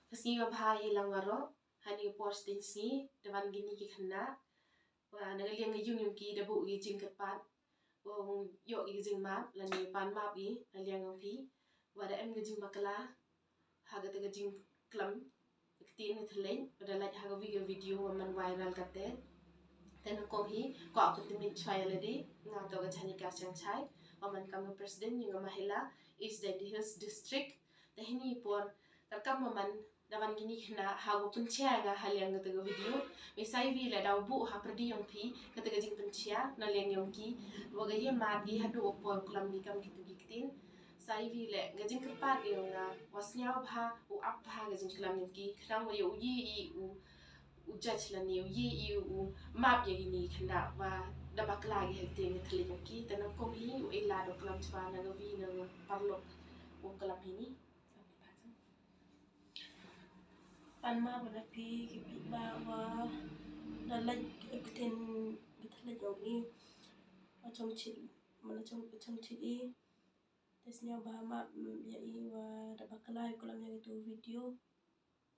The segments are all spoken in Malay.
Kasi ba ilang waro hani posting si dewan gini ki khna wa nagaliang yung ki dabu gi jing kapat wo yo gi jing map lani pan map gi naliang ng pi wa da em gi jing bakala haga te jing klam ti ni thleng pada like haga video man viral katte ten ko hi ko aku timin chai lady nga to ga chani ka sang chai wa man kam president yung mahila is the hills district the hini por tarkam man dawan gini khna hago punchia ga haliang ga video misai vi la daw bu ha pradi yong pi kata jing punchia na leng yong ki wa ga ye ma gi hadu por klam ni kam kitu gitin sai vi le ga jing kapat yong na wasnya bha u ap bha ga jing klam yong ki khang wa yo yi u judge la ni yi u map ye gini khna wa da bakla gi hekte ngi thli yong ki tanam kom hi u ila do klam chwa na ga vi na parlo u klam ini Panma pada pi kipit bawa dalam ikutin betul jauh ni macam cik mana macam cik ni tesnya bahama ya i wa dapat kelai kolam yang itu video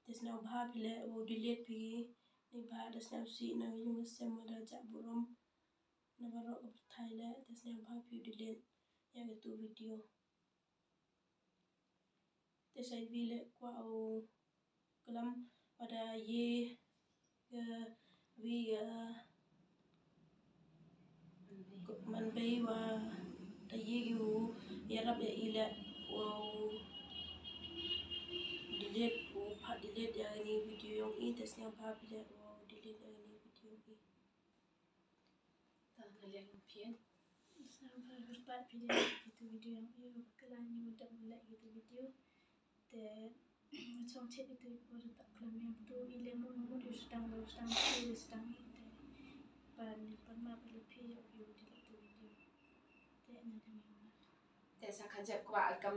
tesnya bah bila wo delete pi ni bah tesnya si na yung sem ada jak burom na barok ke Thailand tesnya bah pi delete yang itu video tesai bila kwa au kolam pada ye vi man bay wa ta ye yu yarab ya ila wa delete wa pa delete ya ni video yang ini tesnya pa bila wa delete ya ni video ini ta naliang ng pien sampai berpat video itu video yang ini bakalan ni mudah mulai itu video dan macam cik itu baru tak kelam yang tu ilmu mau dia sedang ini pan map lebih you di itu video tak nak niแต่สักขจับกว่ากับ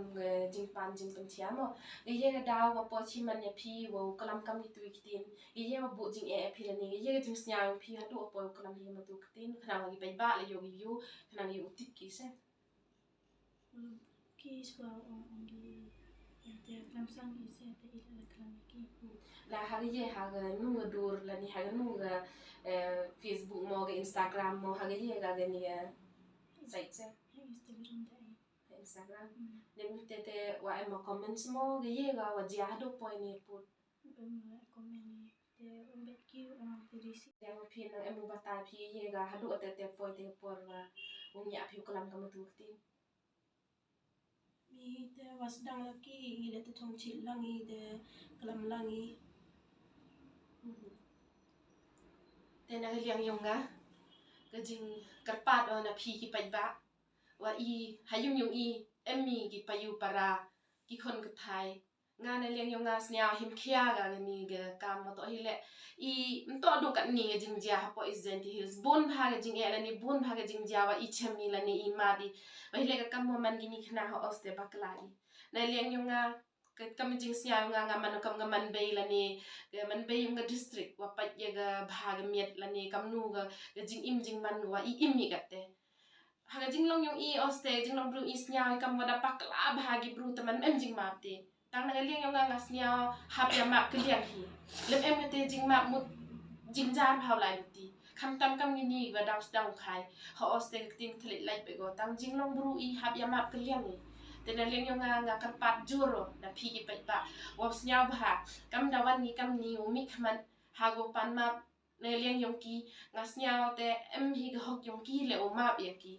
จิงปันจิงเป็นเชียมอ่ะยี่ก็ดาวว่าพอชิมันเนี่ยพี่ว่ากลัมกำกิตุกิตินยี่ว่าบุจิงพี่ละนี่ยี่ก็จิงสัญญาพี่ฮัตดูว่าพอกลัมยี่มาตุกิตินขณะว่ายี่ไปบ้านเลยอยู่ขณะยี่อุติกิเซ่ kis wa ongiแต่คำสั่งอีเสียแต่อีละคำกี่พูด lah hari ye haga nu dur la ni haga nu ga Facebook mo ga Instagram mo haga ye ga ni site se Instagram dai Instagram nem tete wa mo comments mo ga ye ga wa dia do point ni put comment ni te umbet ki terisi yang pin na emu bata pi ye ga hadu tete point te por wa unya pi kalam kamu tu tin mi te wasdang laki ile te thongchil langi de kalam langi te na liang yong ga ga jing karpat na phi ki pai ba wa i hayum yung i emmi gi payu para ki khon ka thai nga na liang yong nga snya him khia ga ni ga kam ma to hi le i to do ka ni ga jing ja po is den hills bon bha ga jing e la ni bon bha ga jing ja wa i chem ni la ni i ma di wa hi le ga kam mo man gi ni khna ho oste bakla i na liang yong nga kam jing snya nga man kam nga man bay la ni ga man bay yung ga district wa pat ye ga bha ga miet la ni kam nu ga jing im jing man wa i im mi ga te haga jing long yung i oste jing long bru isnya kam wada pakla bhagi bru taman em jing map te tang na liang yung nga snya hap ya map kliang hi lem em te jing map mut jing jar bhaw lai ti kham tam kam ni wa daw daw khai ho oste ting thlit lai pe go tang jing long bru i hap ya map kliang ni te na liang yung nga karpat juro na phi ki pe pa wa snya bha kam dawan ni kam ni umi khman hago pan map na liang yung ki ngasnya te em hi ga hok yung ki le o map ya ki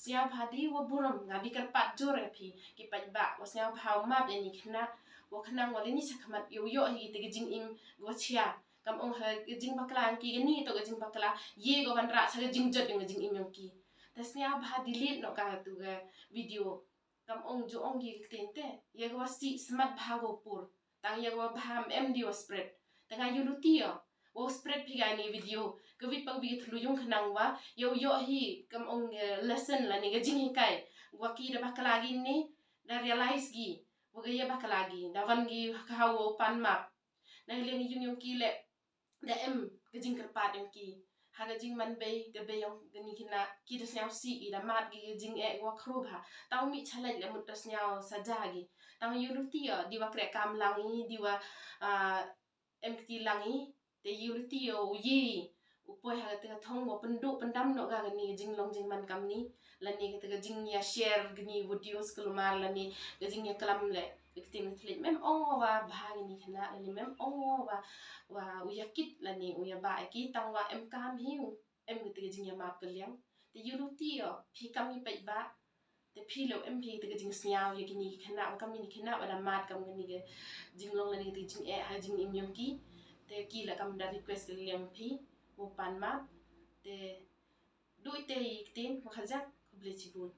siap hadi wa buram ngadi karpat jore phi ki pai ba wa siap hau map ya ni khna wa khna ngole ni sakhamat yo hi te jing im go chia kam ong ha jing bakla ki ni to jing bakla ye go ban ra sa jing jot ng jing im yung ki ta siap ha delete no ka tu ga video kam ong jo ong gi tente ye go si smart bhago pur tang ye go bham md wa spread tanga yulutio wo spread phiga ni video covid pang video thlu yung khanang wa yo hi kam ong lesson la ni ga jing hi kai wa ki da bakala gi ni da realize gi wo ga ye bakala gi da wan gi ka wo pan map na leng yung ki le da em ga jing karpat yung ki ha ga jing man bay ga bay yung ga ni kina ki da snya si i da mat gi jing e wa khru bha taw mi chalai le mut da snya sa ja gi tang yuluti diwa krek kam langi diwa MKT langi te yuluti uyi upoi ha te thong mo penduk pendam no ga ni jinglong jingman kam ni lani kata jing ya share gni videos kelumar lani jing ya kelam le ting tlit mem ong wa bahagi ni khana lani mem ong wa uyakit lani uya ba ki tang wa em kam hiu em kata jing ya map kelyang te yuluti phi kam ni pai ba te phi lo em phi te jing sniao ye kini khana kam ni khana wa mat kam ni ge jinglong lani te jing ha jing im yong ki te ki la kam da request kelyang phi mo pan map te duit te iktin makajak ko beli cibun